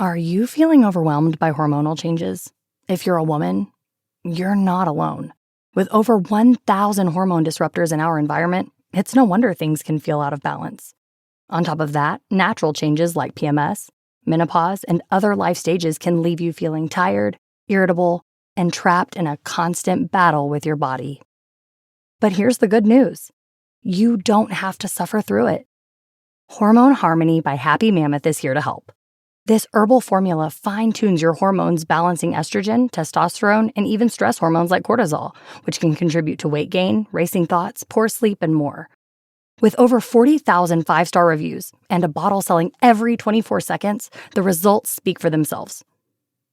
Are you feeling overwhelmed by hormonal changes? If you're a woman, you're not alone. With over 1,000 hormone disruptors in our environment, it's no wonder things can feel out of balance. On top of that, natural changes like PMS, menopause, and other life stages can leave you feeling tired, irritable, and trapped in a constant battle with your body. But here's the good news. You don't have to suffer through it. Hormone Harmony by Happy Mammoth is here to help. This herbal formula fine-tunes your hormones, balancing estrogen, testosterone, and even stress hormones like cortisol, which can contribute to weight gain, racing thoughts, poor sleep, and more. With over 40,000 five-star reviews and a bottle selling every 24 seconds, the results speak for themselves.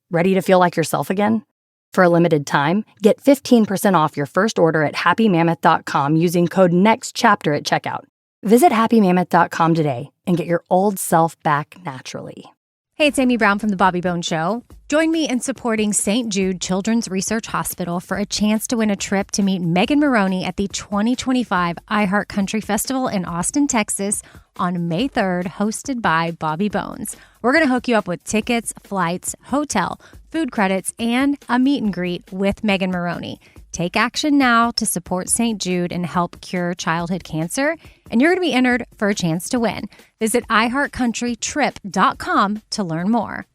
Ready to feel like yourself again? For a limited time, get 15% off your first order at happymammoth.com using code NEXTCHAPTER at checkout. Visit happymammoth.com today and get your old self back naturally. Hey, it's Amy Brown from The Bobby Bones Show. Join me in supporting St. Jude Children's Research Hospital for a chance to win a trip to meet Megan Maroney at the 2025 iHeart Country Festival in Austin, Texas on May 3rd, hosted by Bobby Bones. We're going to hook you up with tickets, flights, hotel, food credits, and a meet and greet with Megan Maroney. Take action now to support St. Jude and help cure childhood cancer, and you're going to be entered for a chance to win. Visit iHeartCountryTrip.com to learn more.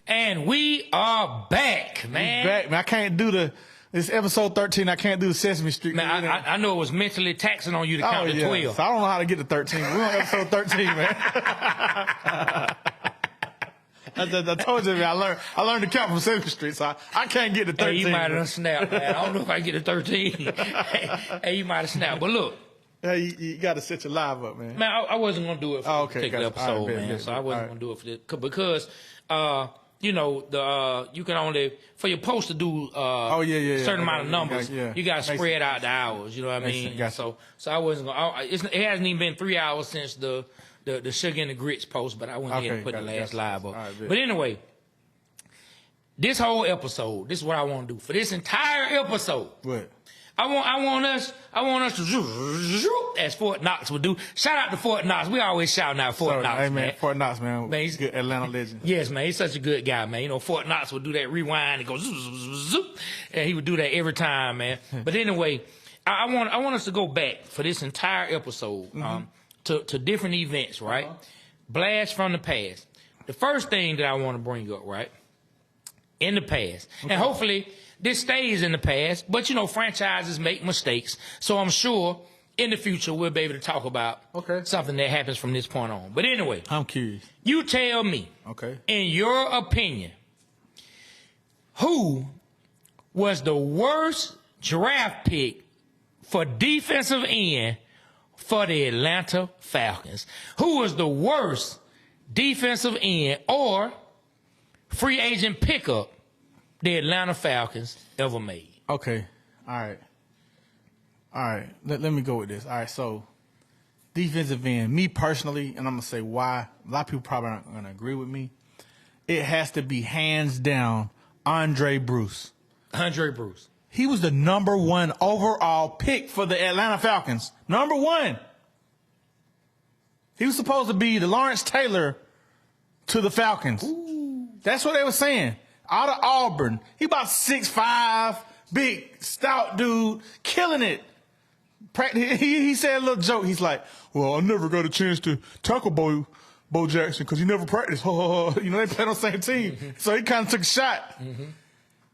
And we are back, man. Back, man. I can't do this episode 13. I can't do the Sesame Street. Man, I know it was mentally taxing on you to count to 12. So I don't know how to get to 13. We're on episode 13, man. I told you, man, I learned to count from Sesame Street, so I can't get to 13. Hey, you might have snapped, man. I don't know if I can get to 13. Hey, you might have snapped. But look. Hey, you got to set your live up, man. Man, I wasn't going to do it for this particular episode, right, man. So I wasn't going to do it for this. Because, you know, you can only, for your post to do a certain amount of numbers, you got to spread out the hours, you know what I mean? Gotcha. So I wasn't going to, it hasn't even been 3 hours since the sugar and the grits post, but I went ahead and put the last live up. Right, but anyway, this whole episode, this is what I want to do. For this entire episode, what? I want us to, as Fort Knox would do. Shout out to Fort Knox. We always shouting out Fort Knox, hey, man. Fort Knox, man. He's a good Atlanta legend. Yes, man. He's such a good guy, man. You know, Fort Knox would do that rewind and go zoop, zoop, zoop, zoop. And he would do that every time, man. But anyway, I want us to go back for this entire episode to different events, right? Blast from the past. The first thing that I want to bring up, right? In the past. Okay. And hopefully this stays in the past, but you know, franchises make mistakes. So I'm sure in the future we'll be able to talk about something that happens from this point on. But anyway, I'm curious. You tell me, in your opinion, who was the worst draft pick for defensive end for the Atlanta Falcons? Who was the worst defensive end or free agent pickup the Atlanta Falcons ever made? Okay. All right. Let me go with this. All right. So, defensive end, me personally, and I'm going to say why. A lot of people probably aren't going to agree with me. It has to be hands down Andre Bruce. Andre Bruce. He was the #1 overall pick for the Atlanta Falcons. #1. He was supposed to be the Lawrence Taylor to the Falcons. Ooh. That's what they were saying. Out of Auburn. He about 6'5", big, stout dude, killing it. He said a little joke. He's like, well, I never got a chance to tackle Bo Jackson because he never practiced. You know, they played on the same team. So he kind of took a shot.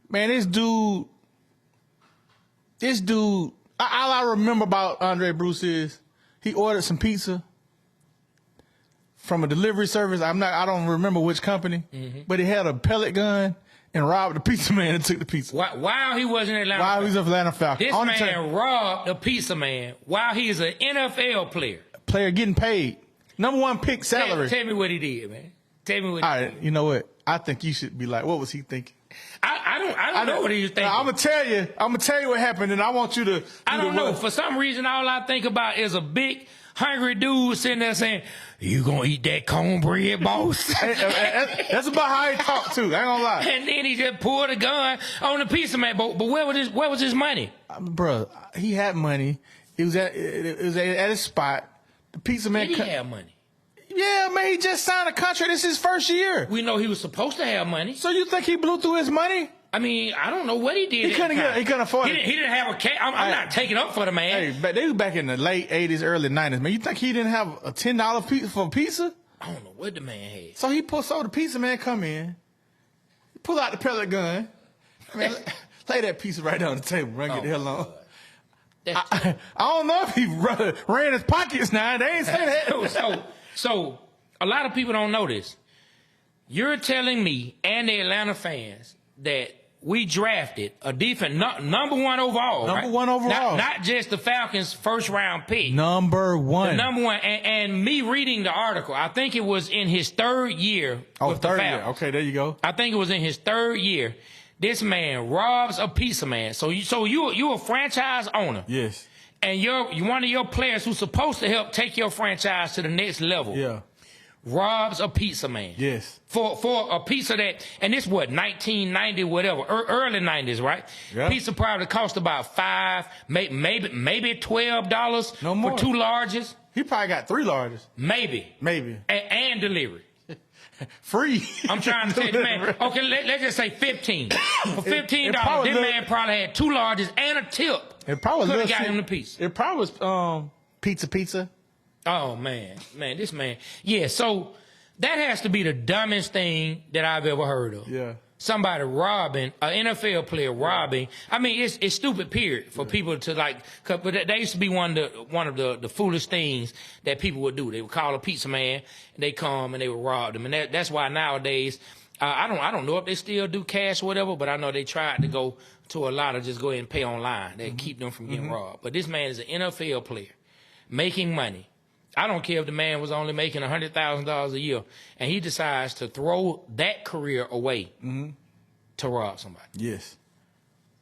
Man, this dude, all I remember about Andre Bruce is he ordered some pizza from a delivery service. I don't remember which company, but he had a pellet gun and robbed the pizza man and took the pizza. While he was in Atlanta. While he was in Atlanta Falcons. This man robbed the pizza man while he is an NFL player. Player getting paid. #1 pick salary. Tell me what he did, man. Tell me what he did. All right, you know what? I think you should be like, what was he thinking? I don't know what he was thinking. I'm gonna tell you what happened, and I want you to. I don't know. For some reason, all I think about is a big hungry dude sitting there saying, "You gonna eat that cornbread, boss?" That's about how he talked too. I ain't gonna lie. And then he just pulled a gun on the pizza man. But where was his money? Bro, he had money. It was at his spot. The pizza man. Did he have money? Yeah, man. He just signed a contract. This is his first year. We know he was supposed to have money. So you think he blew through his money? I mean, I don't know what he did. He couldn't afford it. He didn't have a cash. I'm not taking up for the man. Hey, they was back in the late 80s, early 90s, man. You think he didn't have a $10 pizza for pizza? I don't know what the man had. So the pizza man come in, pull out the pellet gun, man, lay that pizza right down on the table, run, get the hell on. I don't know if he ran his pockets now. They ain't say that. So a lot of people don't know this. You're telling me and the Atlanta fans that we drafted a defense number one overall, Number one overall. Not just the Falcons' first round pick. Number one. The number one. And me reading the article, I think it was in his third year with the Falcons. Year. Okay, there you go. I think it was in his third year. This man robs a pizza man. So you a franchise owner. Yes. And you're one of your players who's supposed to help take your franchise to the next level. Yeah. Robs a pizza man. Yes. For a pizza that, and this what, 1990, whatever, early 90s, right? Yeah. Pizza probably cost about $5, maybe $12 no more. for 2 larges. He probably got 3 larges. Maybe. And delivery. Free. I'm trying to tell you, man. Okay, let's just say 15. For $15, this man probably had 2 larges and a tip. It probably could have got him the pizza. It probably was pizza. Oh, man, this man. Yeah, so that has to be the dumbest thing that I've ever heard of. Yeah. Somebody robbing, an NFL player robbing. I mean, it's stupid, period, for people to like, but that used to be one of the foolish things that people would do. They would call a pizza man, and they come and they would rob them. And that's why nowadays, I don't know if they still do cash or whatever, but I know they tried to go to a lot of just go ahead and pay online. They keep them from getting robbed. But this man is an NFL player making money. I don't care if the man was only making $100,000 a year, and he decides to throw that career away to rob somebody. Yes.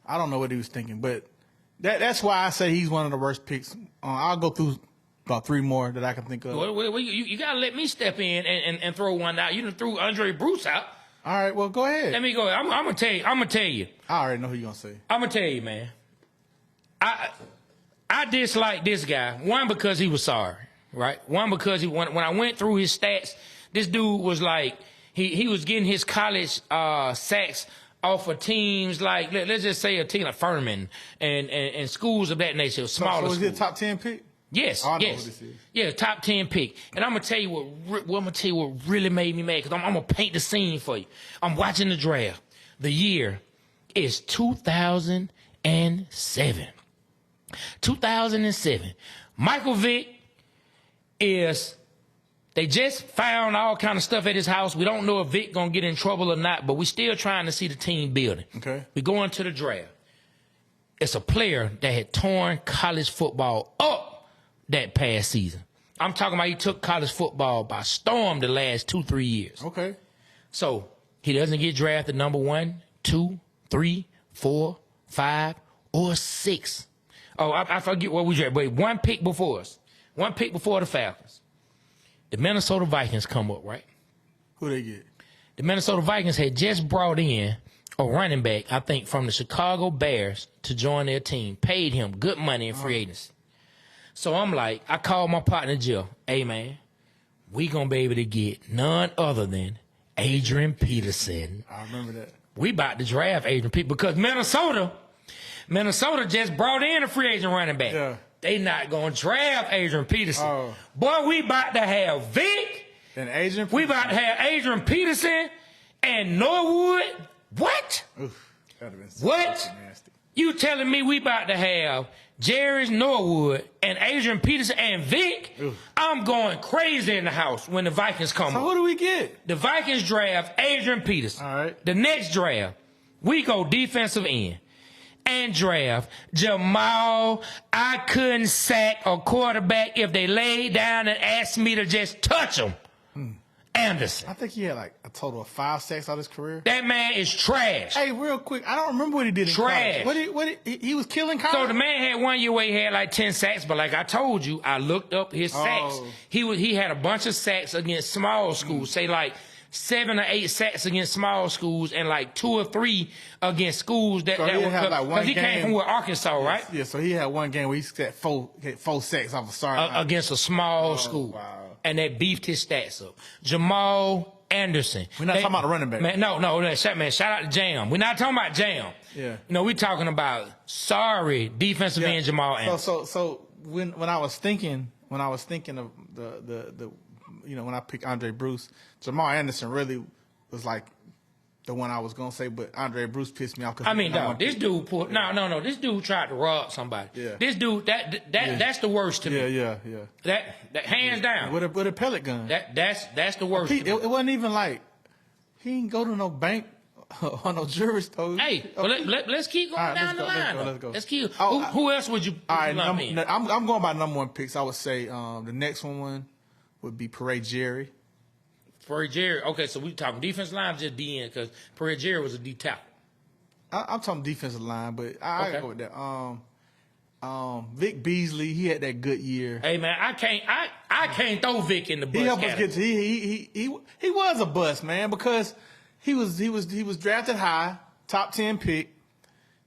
I don't know what he was thinking, but that's why I say he's one of the worst picks. I'll go through about 3 more that I can think of. Well, you got to let me step in and throw one out. You done threw Andre Bruce out. All right, well, go ahead. Let me go. I'm going to tell you. I already know who you're going to say. I'm going to tell you, man. I dislike this guy, one, because he was sorry. Right? One, because when I went through his stats, this dude was like, he was getting his college sacks off of teams like, let's just say a team like Furman and schools of that nature, smaller schools. So is it a top 10 pick? Yes, I know yes. What this is. Yeah, top 10 pick. And I'm going to tell you what really made me mad, because I'm going to paint the scene for you. I'm watching the draft. The year is 2007. 2007. Michael Vick they just found all kind of stuff at his house. We don't know if Vic gonna get in trouble or not, but we still trying to see the team building. Okay. We going to the draft. It's a player that had torn college football up that past season. I'm talking about he took college football by storm the last 2-3 years. Okay. So he doesn't get drafted number 1, 2, 3, 4, 5, or 6. Oh, I forget what we drafted. Wait, 1 pick before us. 1 pick before the Falcons. The Minnesota Vikings come up, right? Who they get? The Minnesota Vikings had just brought in a running back, I think, from the Chicago Bears to join their team. Paid him good money in free agency. So I'm like, I called my partner, Jill. Hey, man, we going to be able to get none other than Adrian Peterson. I remember that. We about to draft Adrian Peterson because Minnesota just brought in a free agent running back. Yeah. They not going to draft Adrian Peterson. Oh. Boy, we about to have Vic. And Adrian Peterson. We about to have Adrian Peterson and Norwood. What? Oof, that'd have been What? Nasty. You telling me we about to have Jerry Norwood and Adrian Peterson and Vic? Oof. I'm going crazy in the house when the Vikings come So up. who do we get? The Vikings draft Adrian Peterson. All right. The next draft, we go defensive end and draft Jamal. I couldn't sack a quarterback if they laid down and asked me to just touch him. Anderson. I think he had like a total of 5 sacks out of his career. That man is trash. Hey, real quick, I don't remember what he did in Trash. college. He was killing college? So the man had 1 year where he had like 10 sacks, but like I told you, I looked up his sacks. He had a bunch of sacks against small schools, say like 7 or 8 sacks against small schools, and like 2 or 3 against schools that So he had like one he came game- from Arkansas, right? Yeah, so he had one game where he had 4 sacks off a start. Against a small school. wow. And that beefed his stats up. Jamal Anderson. We're not talking about the running back. Man, no, man, shout out to Jam. We're not talking about Jam. Yeah. No, we're talking about defensive end Jamal Anderson. So when I was thinking of the when I picked Andre Bruce, Jamal Anderson really was like the one I was gonna say, but Andre Bruce pissed me off. I mean, dog, this dude pulled. No. This dude tried to rob somebody. Yeah. This dude, that's the worst to me. Yeah. That hands down. With a pellet gun. That's the worst. It wasn't even like he didn't go to no bank or no jewelry store. Hey, well, let's keep going All right, down the line. Let's go. Let's keep. Oh, who else would you? All right, lump in? I'm going by number 1 picks. I would say the next one would be Parade Jerry. Perry Jerry. Okay, so we talking defense line, just DN, because Perry Jerry was a D tackle. I'm talking defensive line, but I Okay. go with that. Vic Beasley, he had that good year. Hey man, I can't throw Vic in the bus He helped us category. get to, he was a bust, man, because he was drafted high, top 10 pick.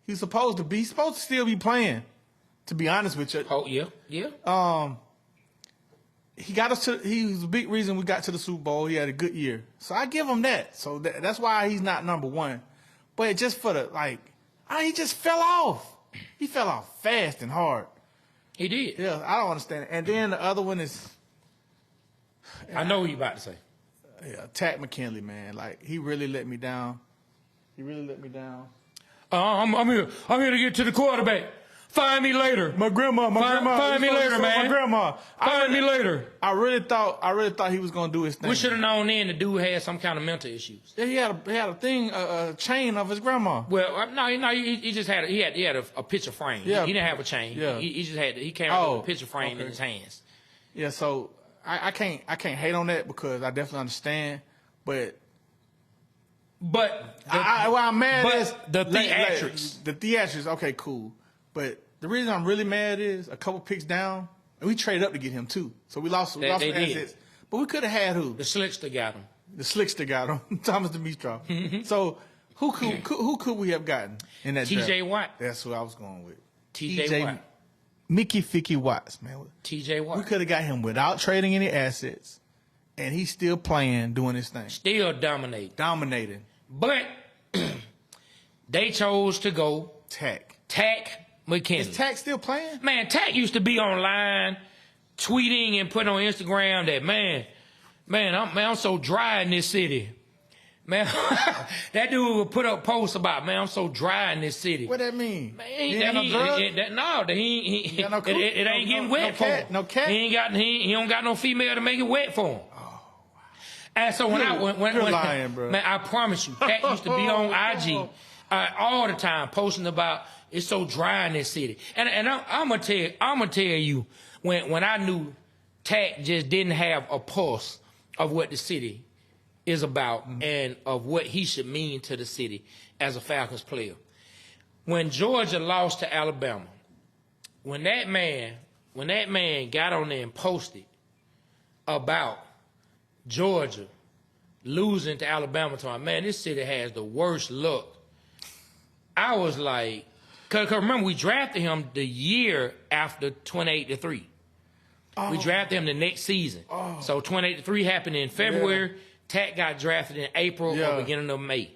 He's supposed to still be playing. To be honest with you, Oh yeah. he was a big reason we got to the Super Bowl. He had a good year, so I give him that. So that's why he's not number 1. But just for he just fell off. He fell off fast and hard. He did. Yeah, I don't understand it. And then the other one is, I know what you about to say. Tack McKinley, man. Like, he really let me down. I'm here to get to the quarterback. Find me later. My grandma. Find me later, man. My grandma. Find me later. I really thought he was gonna do his thing. We should have known then the dude had some kind of mental issues. Yeah, he had a thing, a chain of his grandma. Well, no, he just had a picture frame. Yeah. He didn't have a chain. Yeah. He came out with a picture frame in his hands. Yeah, so I can't hate on that because I definitely understand, but I'm mad is the theatrics. The theatrics, okay, cool. But the reason I'm really mad is a couple picks down, and we traded up to get him too. So we lost some assets. But we could have had who? The Slickster got him. The Slickster got him, Thomas Dimitrov. So who could we have gotten in that draft? T.J. Watt. That's who I was going with. T.J. Watt. Mickey Ficky Watts, man. T.J. Watt. We could have got him without trading any assets, and he's still playing, doing his thing. Still dominating. But they chose to go Tack McKinley. Is Tack still playing? Man, Tack used to be online tweeting and putting on Instagram that, man, I'm so dry in this city. Man, that dude would put up posts about, man, I'm so dry in this city. What that mean? Man, he ain't no drug? He got no cook? it ain't getting wet for him. No cat? He don't got no female to make it wet for him. Oh, wow. And so You're lying, bro. Man, I promise you, Cat used to be on IG all the time posting about it's so dry in this city. And I'm gonna tell you when I knew Tack just didn't have a pulse of what the city is about and of what he should mean to the city as a Falcons player. When Georgia lost to Alabama, when that man got on there and posted about Georgia losing to Alabama, to man, this city has the worst luck. I was like, cause remember we drafted him the year after 28-3. We drafted him the next season. So 28-3 happened in February. Yeah. Tack got drafted in April or beginning of May.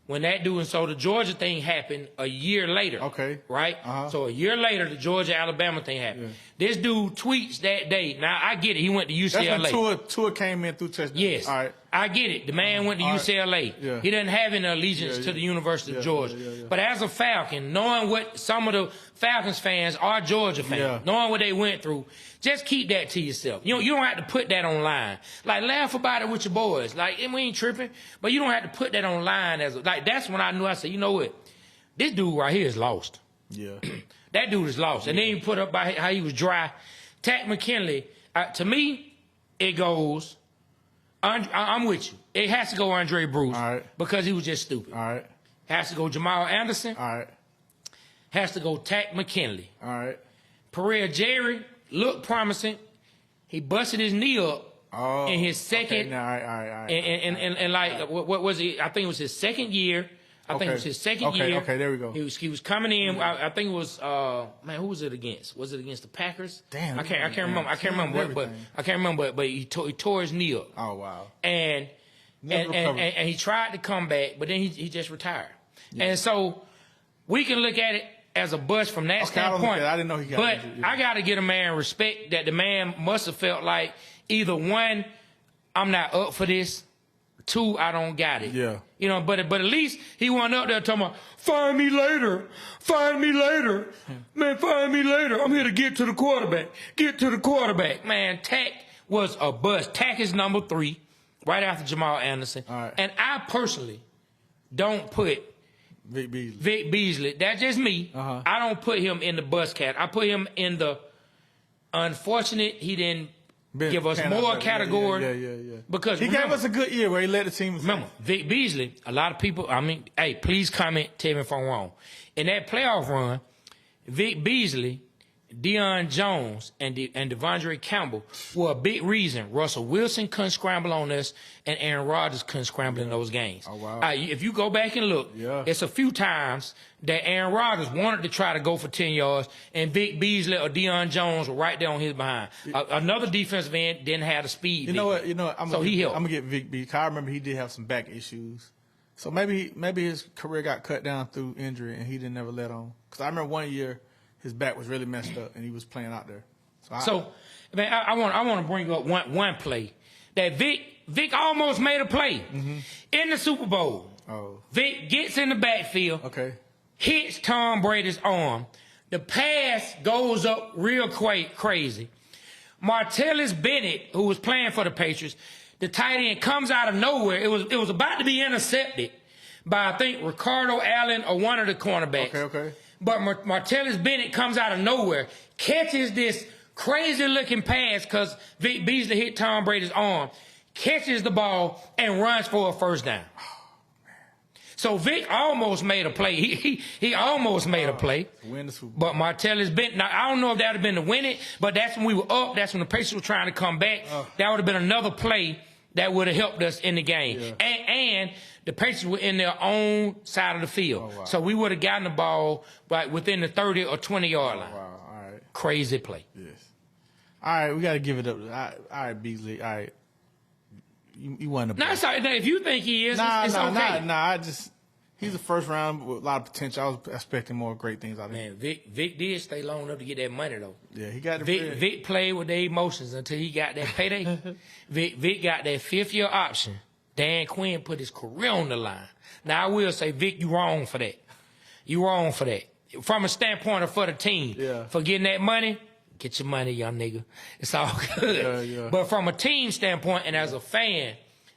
When that dude, and so the Georgia thing happened a year later. Okay. Right? So a year later, the Georgia-Alabama thing happened. Yeah. This dude tweets that day. Now, I get it. He went to UCLA. That's when Tua came in through touchdown. Yes. All right. I get it. The man went to UCLA. Yeah. He doesn't have any allegiance to the University of Georgia. But as a Falcon, knowing what some of the Falcons fans are Georgia fans, knowing what they went through, just keep that to yourself. You don't have to put that online. Like, laugh about it with your boys. Like, and we ain't tripping, but you don't have to put that online that's when I knew. I said, you know what? This dude right here is lost. Yeah. That dude is lost. And then you put up by how he was dry. Tack McKinley, to me, it goes I'm with you. It has to go Andre Bruce because he was just stupid. All right. Has to go Jamal Anderson. All right. Has to go Tack McKinley. All right. Pereira Jerry looked promising. He busted his knee up in his second. Okay. All right. And like, what was it? I think it was his second year. I think it was his second year. Okay, there we go. He was coming in. I think it was who was it against? Was it against the Packers? Damn. I can't remember. But he tore his knee up. Oh wow. And he tried to come back, but then he just retired. Yeah. And so we can look at it as a bust from that standpoint. I didn't know he got injured. But I got to give a man respect that the man must have felt like either one, I'm not up for this. Two, I don't got it. Yeah. You know, but at least he went up there talking about, find me later. Man, find me later. I'm here to get to the quarterback. Man, Tack was a bust. Tack is number 3, right after Jamal Anderson. All right. And I personally don't put Vic Beasley. That's just me. I don't put him in the bust cat. I put him in the unfortunate he didn't give us more category. Yeah. Because he gave us a good year where he led the team. Remember, Vic Beasley, a lot of people, hey, please comment, tell me if I'm wrong. In that playoff run, Vic Beasley, Deion Jones, and Devondre Campbell were a big reason Russell Wilson couldn't scramble on us and Aaron Rodgers couldn't scramble in those games. Oh, wow. If you go back and look, it's a few times that Aaron Rodgers wanted to try to go for 10 yards and Vic Beasley or Deion Jones were right there on his behind. Another defensive end didn't have the speed. You know what? I'm going to get Vic Beasley. I remember he did have some back issues. So maybe his career got cut down through injury and he didn't ever let on. Because I remember one year his back was really messed up, and he was playing out there. I want to bring up one play that Vic almost made a play in the Super Bowl. Oh. Vic gets in the backfield, hits Tom Brady's arm. The pass goes up real crazy. Martellus Bennett, who was playing for the Patriots, the tight end comes out of nowhere. It was about to be intercepted by I think Ricardo Allen or one of the cornerbacks. Okay. But Martellus Bennett comes out of nowhere, catches this crazy-looking pass because Vic Beasley hit Tom Brady's arm, catches the ball, and runs for a first down. So Vic almost made a play. He almost made a play. Win the Super Bowl. But Martellus Bennett, now I don't know if that would have been to win it, but that's when we were up. That's when the Patriots were trying to come back. That would have been another play that would have helped us in the game. Yeah. And the Patriots were in their own side of the field. Oh, wow. So we would have gotten the ball right within the 30 or 20-yard line. Wow, all right. Crazy play. Yes. All right, we got to give it up. All right, Beasley. All right. You won the ball. No, sorry. If you think he is, it's okay. He's a first round with a lot of potential. I was expecting more great things out of him. Man, Vic did stay long enough to get that money, though. Yeah, he got the Vic played with their emotions until he got that payday. Vic got that 5th-year option. Dan Quinn put his career on the line. Now, I will say, Vic, you wrong for that. You wrong for that. From a standpoint of for the team, for getting that money, get your money, young nigga. It's all good. Yeah. But from a team standpoint and as a fan,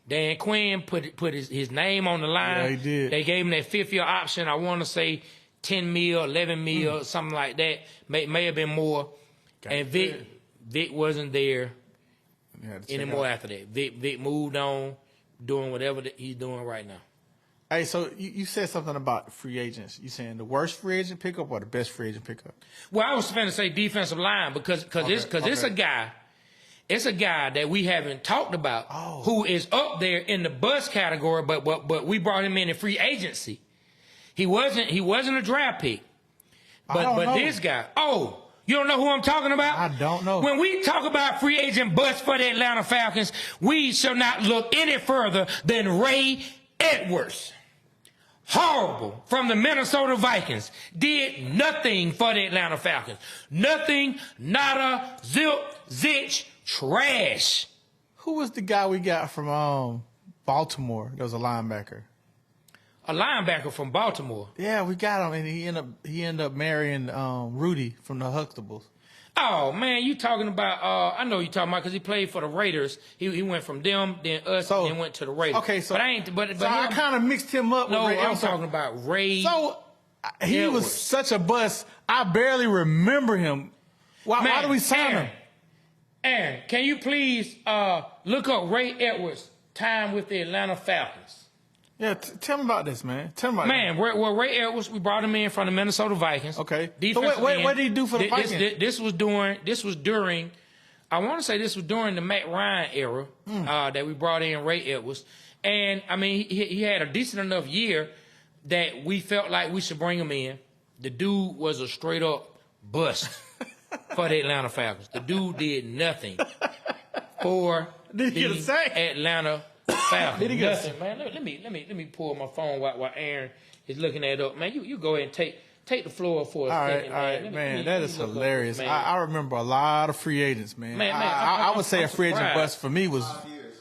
Dan Quinn put his name on the line. Yeah, he did. They gave him that 5th-year option. I want to say 10 mil, 11 mil, something like that. May have been more. And Vic wasn't there anymore after that. Vic moved on, doing whatever he's doing right now. Hey, so you said something about free agents. You saying the worst free agent pickup or the best free agent pickup? Well, I was going to say defensive line because it's a guy. It's a guy that we haven't talked about who is up there in the bust category, but we brought him in free agency. He wasn't a draft pick. But this guy, you don't know who I'm talking about? I don't know. When we talk about free agent bust for the Atlanta Falcons, we shall not look any further than Ray Edwards. Horrible from the Minnesota Vikings. Did nothing for the Atlanta Falcons. Nothing, nada, zip, zitch, trash. Who was the guy we got from Baltimore that was a linebacker? A linebacker from Baltimore. Yeah, we got him, and he ended up marrying Rudy from the Huxtables. Oh man, you talking about? I know you talking about because he played for the Raiders. He went from them, then us, then went to the Raiders. Okay, so but I ain't. But I kind of mixed him up. No, with Ray. I'm talking about Ray. So he was such a bust. I barely remember him. Why do we sign him? Aaron, can you please look up Ray Edwards' time with the Atlanta Falcons. Yeah, tell me about this, man. Tell me about Man, Ray Edwards, we brought him in from the Minnesota Vikings. Okay. Defensive So what end. did he do for the Vikings? This was during, I want to say this was during the Matt Ryan era that we brought in Ray Edwards. And, I mean, he had a decent enough year that we felt like we should bring him in. The dude was a straight-up bust for the Atlanta Falcons. The dude did nothing for Did he get a the sack? Atlanta Falcons. Did he get a Nothing, man. Let me pull my phone while Aaron is looking that up. Man, you go ahead and take the floor for a second, All right, man. That is look up hilarious. this, man. I remember a lot of free agents, man. Man, I would say I'm a free agent surprised. bust for me was. 5 years.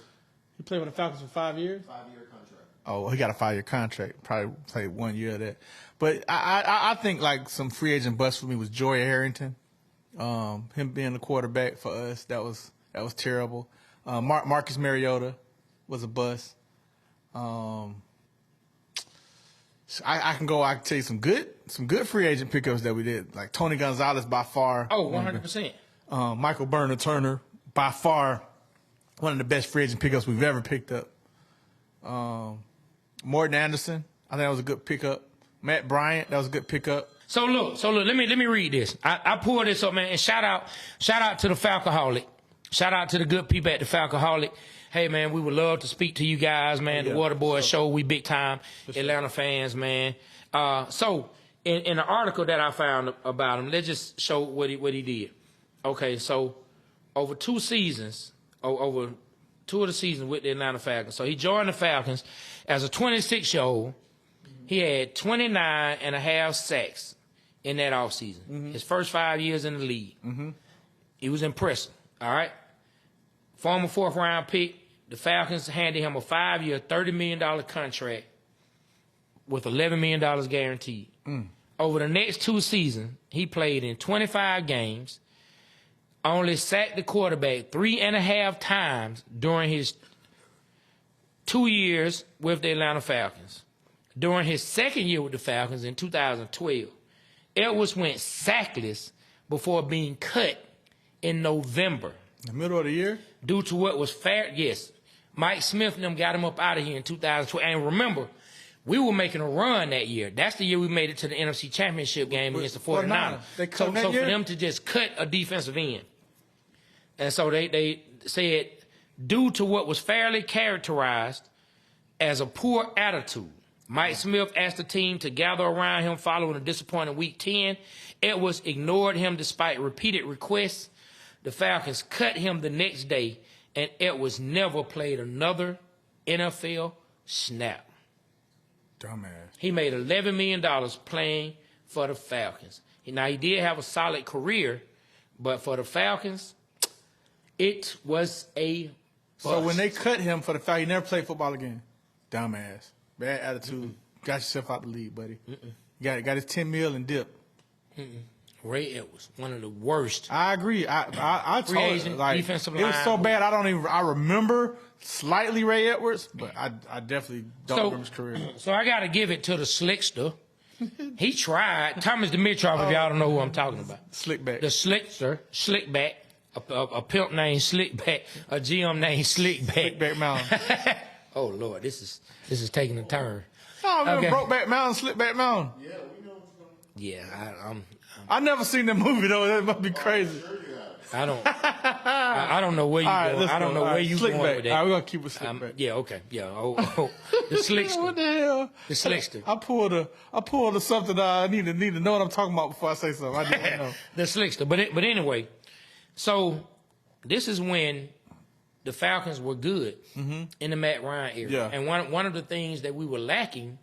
He played with the Falcons for 5 years. 5-year contract. Oh, he got a 5-year contract. Probably played 1 year of that. But I think like some free agent bust for me was Joy Harrington. Him being the quarterback for us, that was terrible. Marcus Mariota was a bust. I can tell you some good free agent pickups that we did. Like Tony Gonzalez by far. Oh, 100%. Michael Burner Turner by far one of the best free agent pickups we've ever picked up. Morton Anderson, I think that was a good pickup. Matt Bryant, that was a good pickup. So look, let me read this. I pulled this up, man, and shout out to the Falcoholic. Shout out to the good people at the Falcoholic. Hey, man, we would love to speak to you guys, man. The Waterboy Show, we big time Atlanta fans, man. So in the article that I found about him, let's just show what he did. Okay, so over 2 seasons, over 2 of the seasons with the Atlanta Falcons. So he joined the Falcons as a 26-year-old. He had 29 and a half sacks in that offseason. His first 5 years in the league. He was impressive, all right? Former 4th-round pick. The Falcons handed him a 5-year, $30 million contract with $11 million guaranteed. Over the next 2 seasons, he played in 25 games, only sacked the quarterback 3.5 times during his 2 years with the Atlanta Falcons. During his second year with the Falcons in 2012, Edwards went sackless before being cut in November. In the middle of the year? Due to what was fair, yes. Mike Smith and them got him up out of here in 2012. And remember, we were making a run that year. That's the year we made it to the NFC Championship game against the 49ers. They cut him that year? For them to just cut a defensive end. And so they said, due to what was fairly characterized as a poor attitude, Mike Smith asked the team to gather around him following a disappointing Week 10. Edwards ignored him despite repeated requests. The Falcons cut him the next day, and Edwards never played another NFL snap. Dumbass. He made $11 million playing for the Falcons. Now, he did have a solid career, but for the Falcons, it was a bust. So when they cut him for the fact he never played football again, dumbass, bad attitude, got yourself out the league, buddy. Got his $10 million and dip. Ray Edwards, one of the worst. I agree. I Free told agent, like defensive it was so line. bad. I remember slightly Ray Edwards, but I definitely don't remember his career. So I got to give it to the slickster. He tried. Thomas Dimitrov, if y'all don't know who I'm talking about. Slickback. The slickster, Slickback, a pimp named Slickback, a GM named Slickback. Slickback Mountain. Oh Lord, this is taking a turn. Oh, Okay. Brokeback Mountain, Slickback Mountain. Yeah, we know what's going on. Yeah, I never seen that movie though. That must be crazy. I don't know where you All right, going. let's I don't go. know All where right, you Slickback. going with that. All right, we're gonna keep it Slickback. Yeah, okay, yeah. Oh, the slickster. What the hell? The slickster. I pulled something I need to know what I'm talking about before I say something. I didn't know. The slickster. But anyway, so this is when the Falcons were good in the Matt Ryan era. Yeah. And one of the things that we were lacking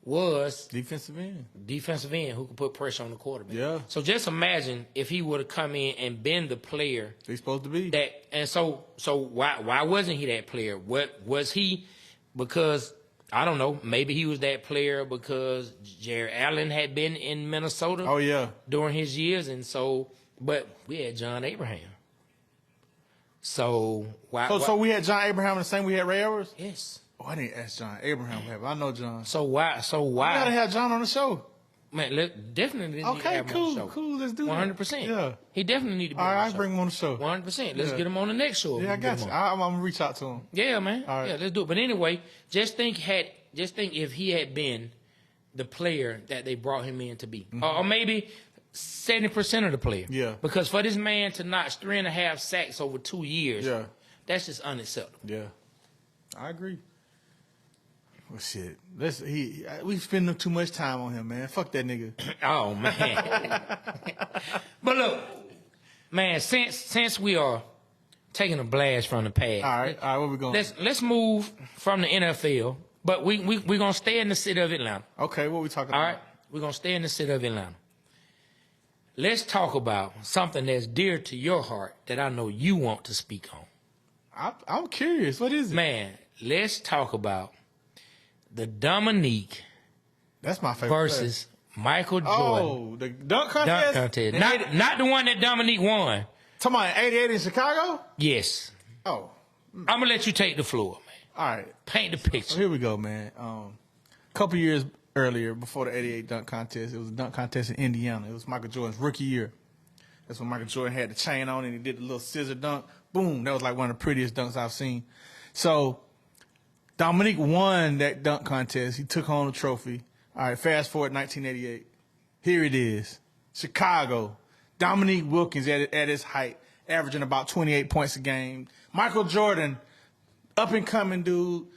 was Defensive end. defensive end who could put pressure on the quarterback. Yeah. So just imagine if he would have come in and been the player They supposed to be. that. And so why wasn't he that player? What was he? Because I don't know. Maybe he was that player because Jared Allen had been in Minnesota. Oh yeah. During his years, and so, but we had John Abraham. So why? So we had John Abraham the same we had Ray Edwards? Yes. Oh, I didn't ask John Abraham. I know John. So why? We gotta have John on the show. Man, definitely need to have him on the show. Cool. Let's do 100%. Yeah. He definitely need to be All on right, the I'll show. bring him on the show. 100%. Let's Yeah. get him on the next show. Yeah, I got you. I'm gonna reach out to him. Yeah, man. All right. Yeah, let's do it. But anyway, just think if he had been the player that they brought him in to be, or maybe 70% of the player. Yeah. Because for this man to notch 3.5 sacks over 2 years, Yeah. that's just unacceptable. Yeah, I agree. Well, shit. We spending too much time on him, man. Fuck that nigga. Oh man. But look, man, since we are taking a blast from the past, All right, where we going? let's move from the NFL, but we're gonna stay in the city of Atlanta. Okay, what we talking All about? right, we're gonna stay in the city of Atlanta. Let's talk about something that's dear to your heart that I know you want to speak on. I'm curious. What is it? Man, let's talk about the Dominique That's my favorite. versus Michael Jordan Oh, the dunk contest. dunk contest. Not the one that Dominique won. Talking about 88 in Chicago. Yes. Oh, I'm gonna let you take the floor, man. all right. Paint the So picture. here we go, man. A couple years earlier, before the 88 dunk contest, it was a dunk contest in Indiana. It was Michael Jordan's rookie year. That's when Michael Jordan had the chain on and he did the little scissor dunk. Boom. That was like one of the prettiest dunks I've seen. So Dominique won that dunk contest. He took home the trophy. All right, fast forward 1988. Here it is. Chicago. Dominique Wilkins at his height, averaging about 28 points a game. Michael Jordan, up-and-coming dude.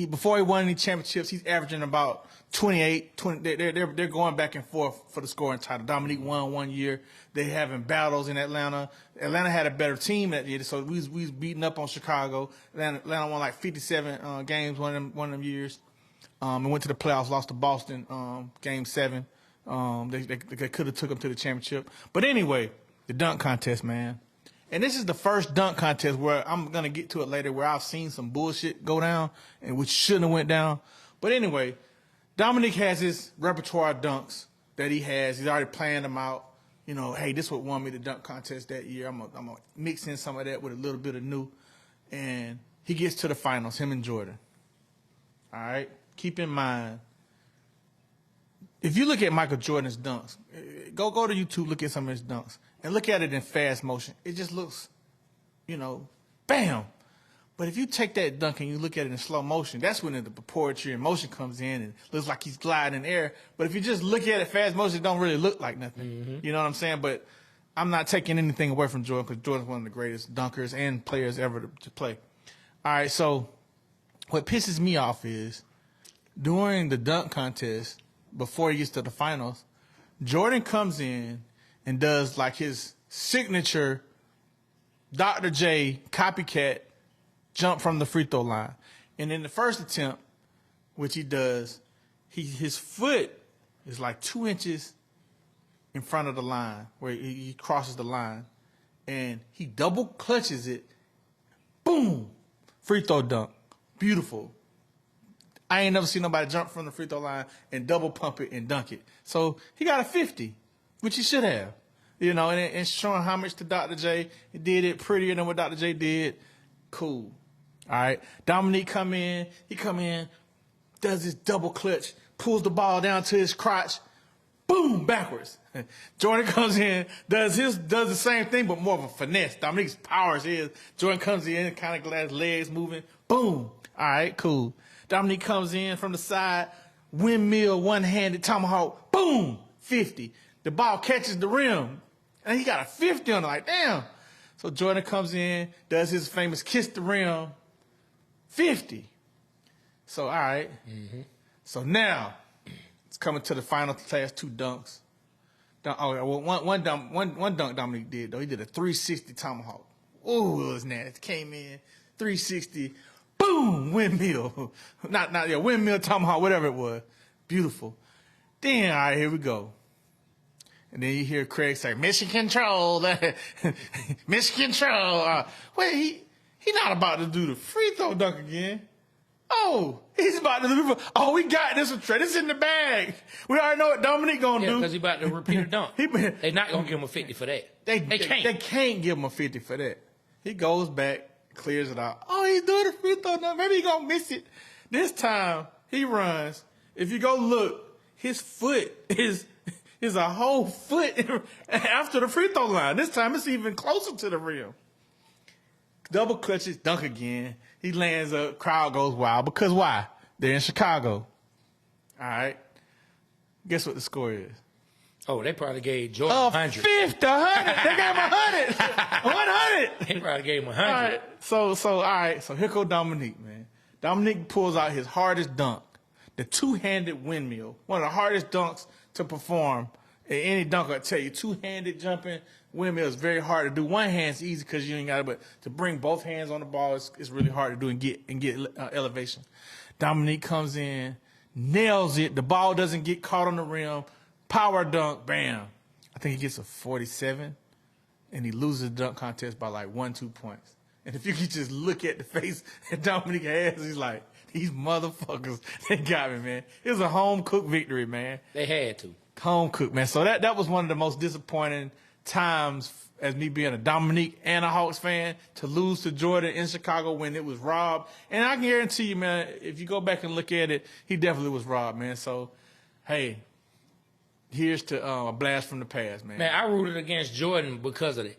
Before he won any championships, he's averaging about 28, 20. They're going back and forth for the scoring title. Dominique won one year. They having battles in Atlanta. Atlanta had a better team that year, so we was beating up on Chicago. Atlanta won like 57 games one of them years. And went to the playoffs, lost to Boston, game 7. They could have took them to the championship. But anyway, the dunk contest, man. And this is the first dunk contest where I'm going to get to it later where I've seen some bullshit go down and which shouldn't have went down. But anyway, Dominique has his repertoire of dunks that he has. He's already planned them out. You know, hey, this what won me the dunk contest that year. I'm gonna mix in some of that with a little bit of new. And he gets to the finals, him and Jordan. All right? Keep in mind, if you look at Michael Jordan's dunks, go to YouTube, look at some of his dunks, and look at it in fast motion. It just looks, bam. But if you take that dunk and you look at it in slow motion, that's when the poetry and motion comes in and looks like he's gliding in the air. But if you just look at it fast motion, it don't really look like nothing. Mm-hmm. You know what I'm saying? But I'm not taking anything away from Jordan because Jordan's one of the greatest dunkers and players ever to play. All right, so what pisses me off is during the dunk contest, before he gets to the finals, Jordan comes in and does like his signature Dr. J copycat jump from the free throw line. And in the first attempt, which he does, his foot is like 2 inches in front of the line where he crosses the line. And he double clutches it. Boom! Free throw dunk. Beautiful. I ain't never seen nobody jump from the free throw line and double pump it and dunk it. So he got a 50, which he should have. And showing homage to Dr. J. He did it prettier than what Dr. J did. Cool. All right. Dominique come in, does his double clutch, pulls the ball down to his crotch, boom, backwards. Jordan comes in, does the same thing, but more of a finesse. Dominique's power is his. Jordan comes in, kind of got his legs moving, boom. All right, cool. Dominique comes in from the side, windmill, one-handed tomahawk, boom, 50. The ball catches the rim, and he got a 50 on it, like, damn. So Jordan comes in, does his famous kiss the rim, 50. So, all right. Mm-hmm. So now, it's coming to the final last 2 dunks. One dunk Dominique did, though. He did a 360 tomahawk. Ooh, it was nasty. Came in, 360, boom, windmill. Windmill, tomahawk, whatever it was. Beautiful. Then, all right, here we go. And then you hear Craig say, mission control. Mission control. Wait, he not about to do the free throw dunk again. Oh, he's about to do we got this. This in the bag. We already know what Dominique gonna do. Yeah, because he about to repeat a dunk. They're not going to give him a 50 for that. They can't. They can't give him a 50 for that. He goes back, clears it out. Oh, he's doing the free throw dunk. Maybe he gonna miss it. This time, he runs. If you go look, his foot is a whole foot after the free throw line. This time it's even closer to the rim. Double clutches, dunk again. He lands up, crowd goes wild. Because why? They're in Chicago. All right. Guess what the score is? Oh, they probably gave Jordan 100. 50, 100. They gave him 100. 100. They probably gave him 100. All right. All right. So here goes Dominique, man. Dominique pulls out his hardest dunk, the two-handed windmill. One of the hardest dunks to perform. Any dunker, I tell you, two-handed jumping windmill is very hard to do. One hand's easy because you ain't got it, but to bring both hands on the ball is really hard to do and get elevation. Dominique comes in, nails it. The ball doesn't get caught on the rim. Power dunk, bam. I think he gets a 47, and he loses the dunk contest by like 1-2 points. And if you could just look at the face that Dominique has, he's like, these motherfuckers, they got me, man. It was a home-cooked victory, man. They had to. Home-cooked, man. So that was one of the most disappointing times as me being a Dominique and a Hawks fan to lose to Jordan in Chicago when it was robbed. And I can guarantee you, man, if you go back and look at it, he definitely was robbed, man. So, hey, here's to a blast from the past, man. Man, I rooted against Jordan because of it.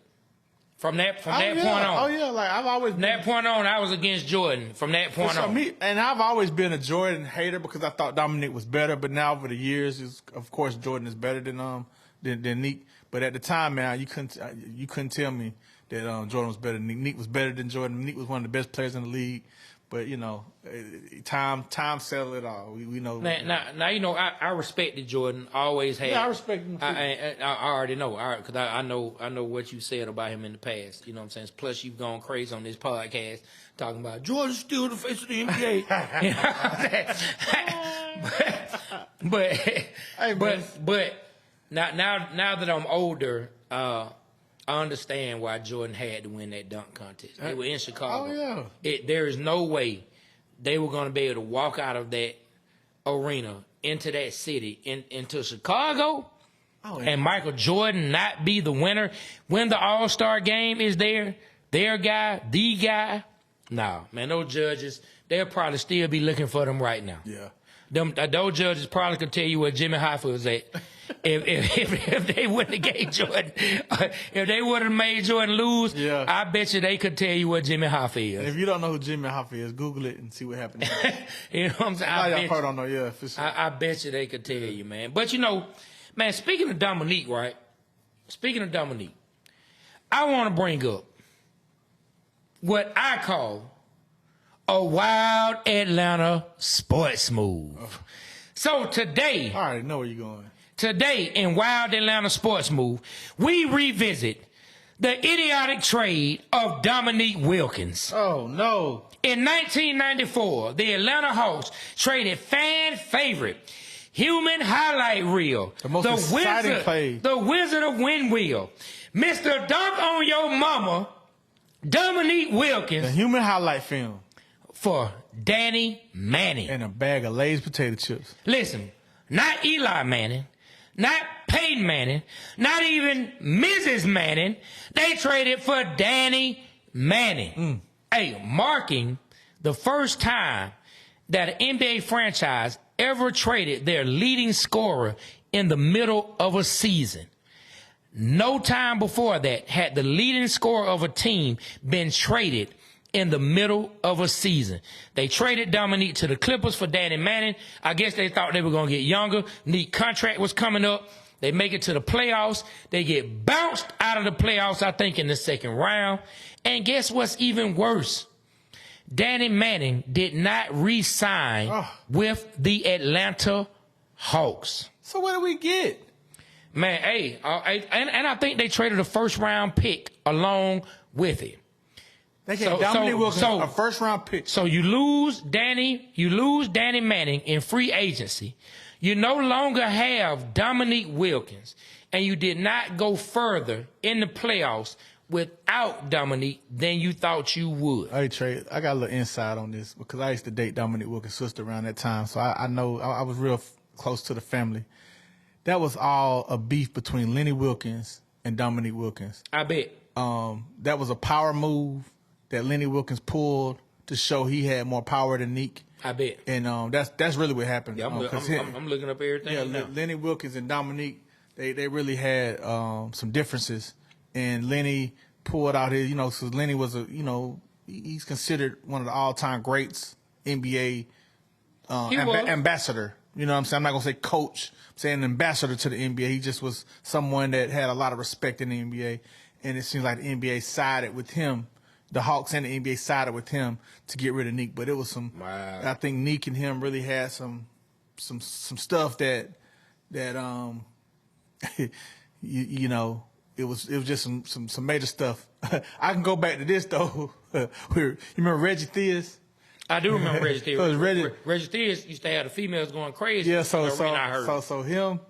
From that point on. Oh, yeah. Like, I've always From that point on, I was against Jordan. From that point on. And I've always been a Jordan hater because I thought Dominique was better. But now over the years, of course, Jordan is better than Nick. But at the time, man, you couldn't tell me that Jordan was better than Nick. Nick was better than Jordan. Nick was one of the best players in the league. But, you know, time settled it all. We know. Now you know, I respected Jordan. Always had. Yeah, I respect him too. I already know. Because I know what you said about him in the past. You know what I'm saying? Plus, you've gone crazy on this podcast talking about Jordan's still the face of the NBA. You know what I'm saying? But now that I'm older, I understand why Jordan had to win that dunk contest. They were in Chicago. Oh, yeah. There is no way they were going to be able to walk out of that arena into that city, into Chicago, and Michael Jordan not be the winner when the All-Star game is their guy, the guy. Nah, man, those judges, they'll probably still be looking for them right now. Yeah. Those judges probably could tell you where Jimmy Hoffa was at. If they wouldn't have gave Jordan, if they would have made Jordan lose, yeah. I bet you they could tell you what Jimmy Hoffa is. And if you don't know who Jimmy Hoffa is, Google it and see what happened. You know what I'm saying? I probably don't know. Yeah, for sure. I bet you they could tell you, man. But you know, man, speaking of Dominique, right? Speaking of Dominique, I want to bring up what I call a wild Atlanta sports move. So today, I already know where you're going. Today in Wild Atlanta Sports Move, we revisit the idiotic trade of Dominique Wilkins. Oh, no. In 1994, the Atlanta Hawks traded fan favorite, human highlight reel, the most exciting play, the Wizard of Windwheel, Mr. Dunk on Your Mama, Dominique Wilkins. The human highlight film. For Danny Manning. And a bag of Lay's potato chips. Listen, not Eli Manning. Not Peyton Manning, not even Mrs. Manning. They traded for Danny Manning. Hey, marking the first time that an NBA franchise ever traded their leading scorer in the middle of a season. No time before that had the leading scorer of a team been traded in the middle of a season. They traded Dominique to the Clippers for Danny Manning. I guess they thought they were going to get younger. Neat contract was coming up. They make it to the playoffs. They get bounced out of the playoffs, I think, in the second round. And guess what's even worse? Danny Manning did not re-sign with the Atlanta Hawks. So what do we get? Man, hey, and I think they traded a first-round pick along with it. They gave Dominique Wilkins a first-round pick. So you lose Danny Manning in free agency. You no longer have Dominique Wilkins, and you did not go further in the playoffs without Dominique than you thought you would. Hey, Trey, I got a little insight on this because I used to date Dominique Wilkins' sister around that time, so I know I was real close to the family. That was all a beef between Lenny Wilkins and Dominique Wilkins. I bet. That was a power move that Lenny Wilkins pulled to show he had more power than Neek. I bet. And that's really what happened. Yeah, I'm looking up everything. Yeah, now. Lenny Wilkins and Dominique, they really had some differences, and Lenny pulled out his, so Lenny was he's considered one of the all-time greats, NBA ambassador. You know what I'm saying? I'm not gonna say coach. I'm saying ambassador to the NBA. He just was someone that had a lot of respect in the NBA, and it seems like the NBA sided with him. The Hawks and the NBA sided with him to get rid of Neek, but it was some. Wow. I think Neek and him really had some stuff that it was just some major stuff. I can go back to this though. You remember Reggie Theus? I do remember Reggie Theus. So Reggie Theus used to have the females going crazy. Yeah, so him,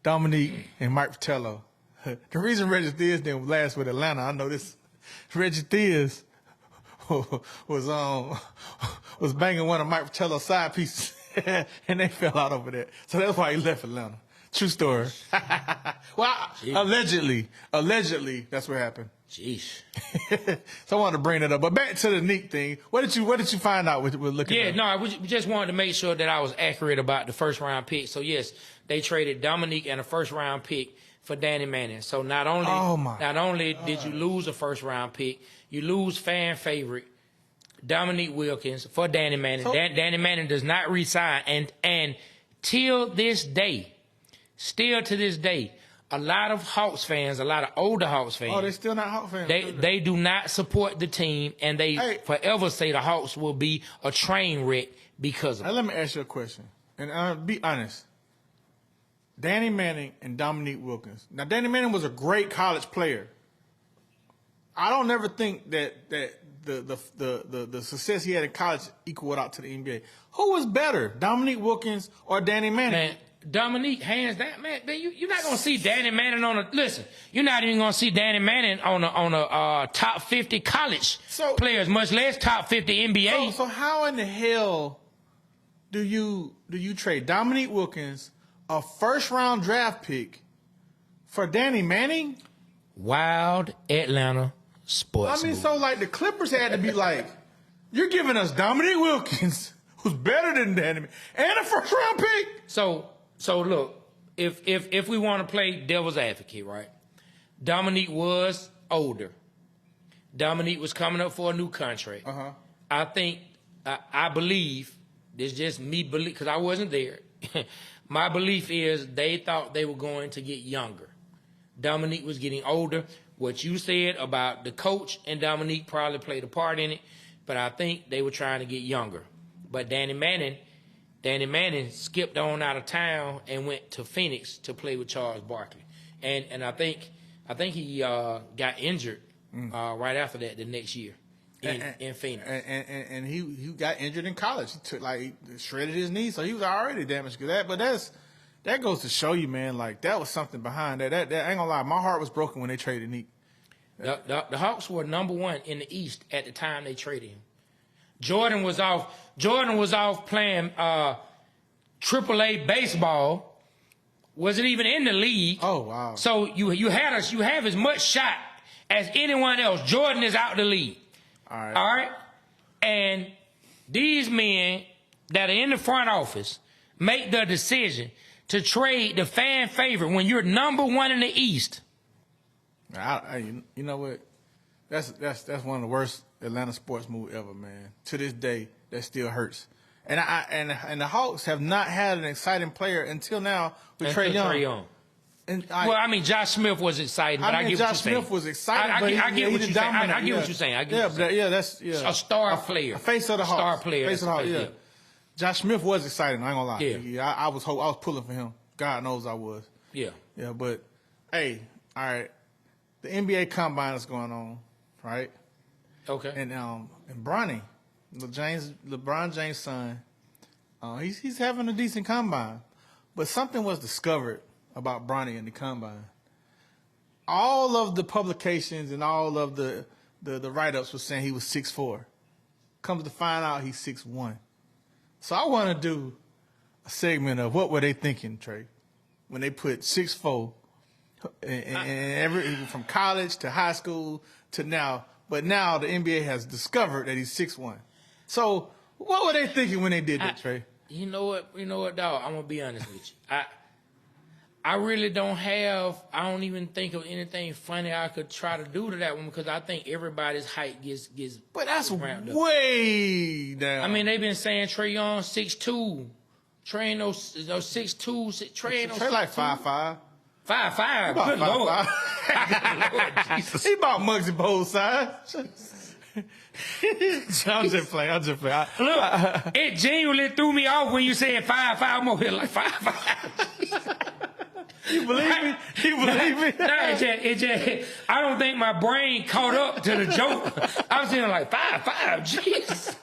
Dominique, and Mike Fratello. The reason Reggie Theus didn't last with Atlanta, I know this. Reggie Theus was banging one of Mike Fratello's side pieces, and they fell out over that. So that's why he left Atlanta. True story. Well, allegedly, that's what happened. Jeez. So I wanted to bring that up. But back to the Neek thing. What did you find out with looking at? Yeah, no, we just wanted to make sure that I was accurate about the first round pick. So yes, they traded Dominique and a first round pick for Danny Manning. So not only did you lose a first round pick, you lose fan favorite Dominique Wilkins for Danny Manning. Danny Manning does not resign, and till this day, still to this day, a lot of Hawks fans, a lot of older Hawks fans. Oh, they're still not Hawks fans. They do not support the team, and they forever say the Hawks will be a train wreck because of it. Let me ask you a question, and be honest. Danny Manning and Dominique Wilkins. Now, Danny Manning was a great college player. I don't ever think that the success he had in college equaled out to the NBA. Who was better, Dominique Wilkins or Danny Manning? Man, Dominique, hands down, man. You're not gonna see Danny Manning you're not even gonna see Danny Manning on a top 50 college players, much less top 50 NBA. So how in the hell do you trade Dominique Wilkins, a first-round draft pick, for Danny Manning? Wild Atlanta sports. I mean, so like the Clippers had to be like, you're giving us Dominique Wilkins, who's better than Danny Manning, and a first-round pick. So look, if we want to play devil's advocate, right? Dominique was older. Dominique was coming up for a new contract. I think, I believe, this is just me believe, because I wasn't there. My belief is they thought they were going to get younger. Dominique was getting older. What you said about the coach and Dominique probably played a part in it, but I think they were trying to get younger. But Danny Manning skipped on out of town and went to Phoenix to play with Charles Barkley. And I think he got injured right after that the next year in Phoenix. And he got injured in college. He took he shredded his knee, so he was already damaged to that. But that goes to show you, man, like that was something behind that. That I ain't gonna lie, my heart was broken when they traded Neek. The Hawks were #1 in the East at the time they traded him. Jordan was off playing AAA baseball. Wasn't even in the league. Oh wow! So you have as much shot as anyone else. Jordan is out the league. All right. And these men that are in the front office make the decision to trade the fan favorite when you're #1 in the East. You know what? That's one of the worst Atlanta sports moves ever, man. To this day, that still hurts. And the Hawks have not had an exciting player until now with Trae Young. Josh Smith was exciting, but I get what you're saying. Josh Smith was exciting, I get what you're saying. I get what you're saying. That's a star player, a face of the Hawks, star player, face of the Hawks. Yeah. Josh Smith was exciting. I ain't gonna lie. Yeah. I was pulling for him. God knows I was. Yeah. Yeah, but hey, all right. The NBA Combine is going on, right? Okay. And Bronny, LeBron James' son, he's having a decent combine, but something was discovered about Bronny in the combine. All of the publications and all of the write-ups were saying he was 6'4". Comes to find out he's 6'1". So I want to do a segment of what were they thinking, Trey, when they put 6'4", and from college to high school to now. But now the NBA has discovered that he's 6'1". So What were they thinking when they did that, Trey? You know what, dog? I'm gonna be honest with you. I really don't have. I don't even think of anything funny I could try to do to that one because I think everybody's height gets. But that's ramped up. way down. I mean, they've been saying Trae Young 6'2", Trae ain't no 6'2", Trae ain't no Trey like 6'2". 5'5". 5'5". About Good 5'5". Lord. Lord Jesus. He about Muggsy Bogues size. I'm just playing. Look, it genuinely threw me off when you said 5'5". I'm over here like 5'5". You believe me? You believe me? Nah, it just, I don't think my brain caught up to the joke. I was saying like 5'5", jeez.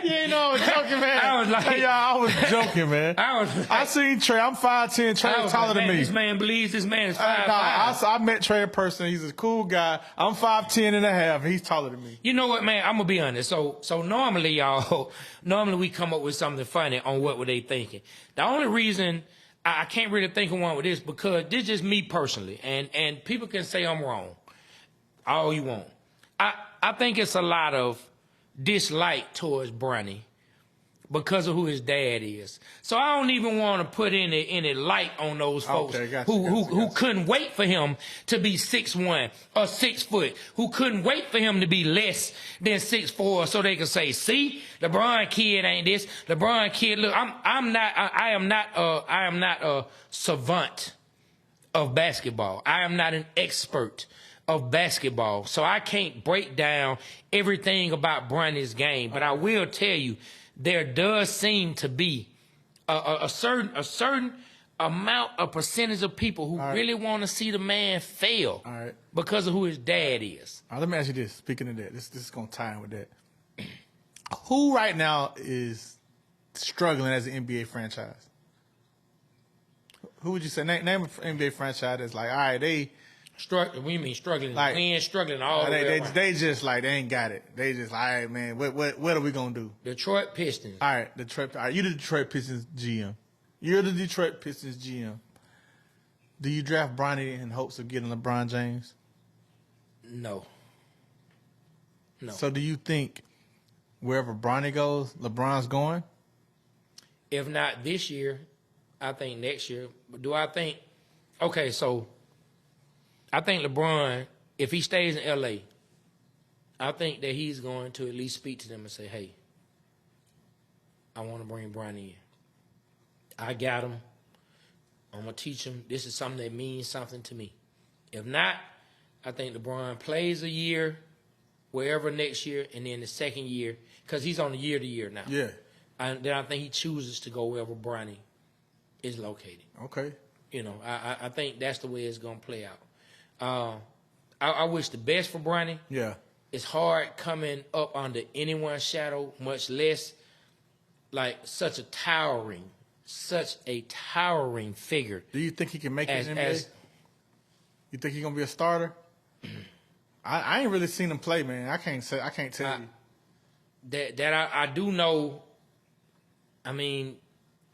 You ain't know I was joking, man. I was like, hey, y'all, I was joking, man. I seen Trey. I'm 5'10". Trey is taller than me. This man believes this man is 5'5". I met Trey in person. He's a cool guy. I'm 5'10" and a half. He's taller than me. You know what, man? I'm gonna be honest. So normally, y'all, we come up with something funny on what were they thinking. The only reason I can't really think of one with this because this is just me personally, and people can say I'm wrong all you want. I think it's a lot of dislike towards Bronny because of who his dad is. So I don't even want to put any light on those folks who couldn't wait for him to be 6'1" or 6 foot, who couldn't wait for him to be less than 6'4" so they could say, see, LeBron kid ain't this. LeBron kid, look, I am not a savant of basketball. I am not an expert of basketball. So I can't break down everything about Bronny's game, but I will tell you, there does seem to be a certain amount of percentage of people who really want to see the man fail because of who his dad is. All right, let me ask you this. Speaking of that, this is going to tie in with that. Who right now is struggling as an NBA franchise? Who would you say? Name an NBA franchise that's like, all right, they... Struggling? What do you mean struggling? Like, we ain't struggling all the way around. They just like, they ain't got it. They just like, all right, man, what are we going to do? Detroit Pistons. All right, you're the Detroit Pistons GM. You're the Detroit Pistons GM. Do you draft Bronny in hopes of getting LeBron James? No. So do you think wherever Bronny goes, LeBron's going? If not this year, I think next year. But do I think... Okay, so... I think LeBron, if he stays in L.A., I think that he's going to at least speak to them and say, hey, I want to bring Bronny in. I got him. I'm going to teach him. This is something that means something to me. If not, I think LeBron plays a year, wherever next year, and then the second year, because he's on a year-to-year now. Yeah. And then I think he chooses to go wherever Bronny is located. Okay. You know, I think that's the way it's going to play out. I wish the best for Bronny. Yeah. It's hard coming up under anyone's shadow, much less like such a towering figure. Do you think he can make it in the NBA? You think he's gonna be a starter? I ain't really seen him play, man. I can't tell you. That I do know. I mean,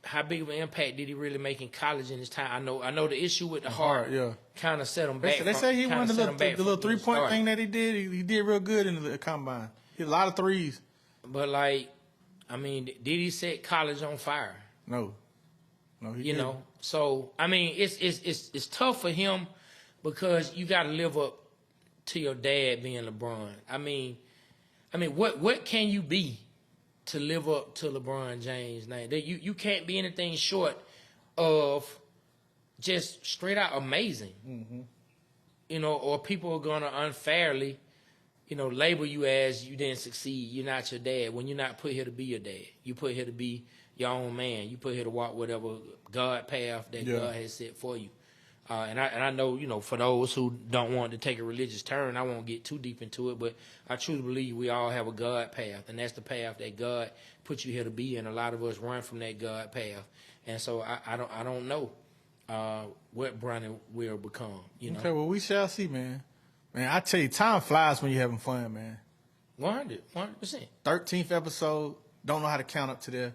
how big of an impact did he really make in college in his time? I know the issue with the heart kind of set him back. They say he won the little 3-point thing that he did. He did real good in the combine. He hit a lot of threes. But like, I mean, did he set college on fire? No, he you didn't. know. So I mean, it's tough for him because you got to live up to your dad being LeBron. I mean, what can you be to live up to LeBron James' name? You can't be anything short of just straight out amazing. Mm-hmm. You know, or people are gonna unfairly, you know, label you as you didn't succeed. You're not your dad. When you're not put here to be your dad, you put here to be your own man. You put here to walk whatever God path that God has set for you. And I know, you know, for those who don't want to take a religious turn, I won't get too deep into it, but I truly believe we all have a God path, and that's the path that God put you here to be, and a lot of us run from that God path. And so I don't know what Bronny will become. You know? Okay, well, we shall see, man. Man, I tell you, time flies when you're having fun, man. 100%. 13th episode, don't know how to count up to there.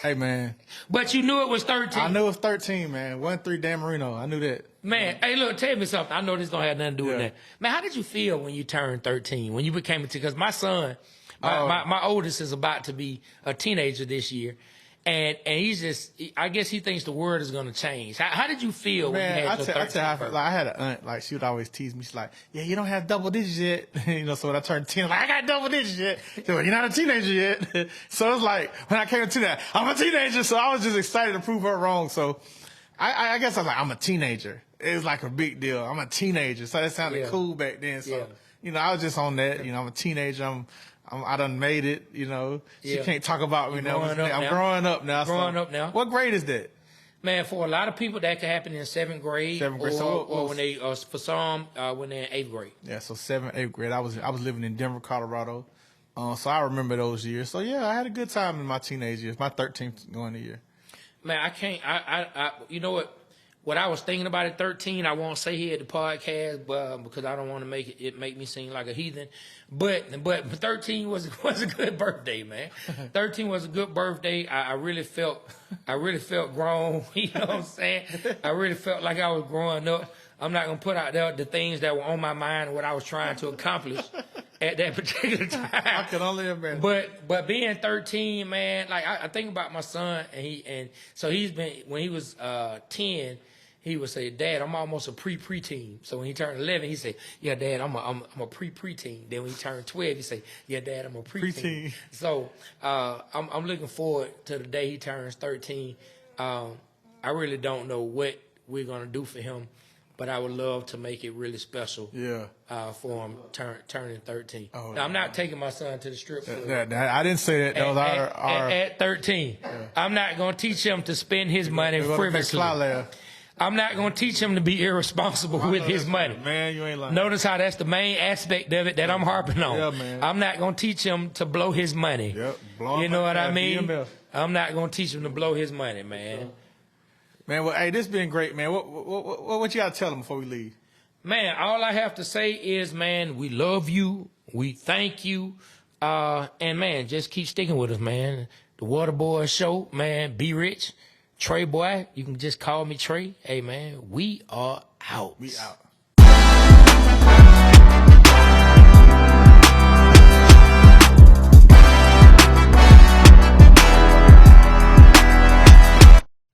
Hey, man. But you knew it was 13. I knew it was 13, man. 1-3 Dan Marino. I knew that. Man, hey, look, tell me something. I know this don't have nothing to do with that. Man, how did you feel when you turned 13? When you became a teacher? Because my son My oldest is about to be a teenager this year. And he's just, I guess he thinks the world is going to change. How did you feel when you Man, had your 13th like, birthday? I had an aunt, like, she would always tease me. She's like, yeah, you don't have double digits yet. So when I turned 10, I'm like, I got double digits yet. She's like, you're not a teenager yet. So it's like, when I came to that, I'm a teenager. So I was just excited to prove her wrong. So I guess I was like, I'm a teenager. It was like a big deal. I'm a teenager. So that sounded cool back then. So, I was just on that. I'm a teenager. I done made it, She can't talk about me now. I'm growing up now. Growing up now. What grade is that? Man, for a lot of people, that could happen in 7th grade. 7th grade. Or when they, for some, when they're in 8th grade. Yeah, so 7th, 8th grade. I was living in Denver, Colorado. So I remember those years. So yeah, I had a good time in my teenage years. My 13th going year. Man, I can't. You know what I was thinking about at 13, I won't say here at the podcast, but because I don't want to make me seem like a heathen. But 13 was a good birthday, man. 13 was a good birthday. I really felt grown. You know what I'm saying? I really felt like I was growing up. I'm not gonna put out there the things that were on my mind and what I was trying to accomplish at that particular time. I can only imagine. But being 13, man, like I think about my son, and so he's been, when he was 10, he would say, Dad, I'm almost a preteen. So when he turned 11, he said, yeah, Dad, I'm a preteen. Then when he turned 12, he said, yeah, Dad, I'm a preteen. So I'm looking forward to the day he turns 13. I really don't know what we're gonna do for him, but I would love to make it really special. For him turning 13. Now, I'm not taking my son to the strip club. I didn't say that. That was at 13. I'm not gonna teach him to spend his money frivolously. I'm not going to teach him to be irresponsible with his money. Man, you ain't lying. Notice how that's the main aspect of it that I'm harping on. Yeah, man. I'm not going to teach him to blow his money. Yep. You know what I mean? I'm not going to teach him to blow his money, man. Man, well, hey, this been great, man. What you got to tell him before we leave? Man, all I have to say is, man, we love you. We thank you. And, man, just keep sticking with us, man. The Waterboy Show, man, be rich. Trey Boy, you can just call me Trey. Hey, man, we are out. We out.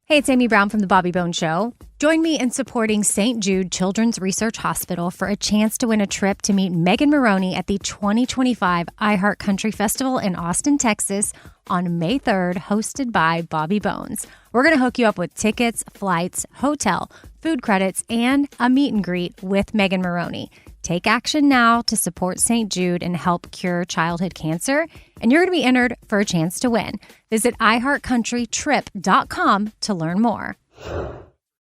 Hey, it's Amy Brown from The Bobby Bone Show. Join me in supporting St. Jude Children's Research Hospital for a chance to win a trip to meet Megan Maroney at the 2025 iHeart Country Festival in Austin, Texas on May 3rd, hosted by Bobby Bones. We're going to hook you up with tickets, flights, hotel, food credits, and a meet and greet with Megan Maroney. Take action now to support St. Jude and help cure childhood cancer, and you're going to be entered for a chance to win. Visit iHeartCountryTrip.com to learn more.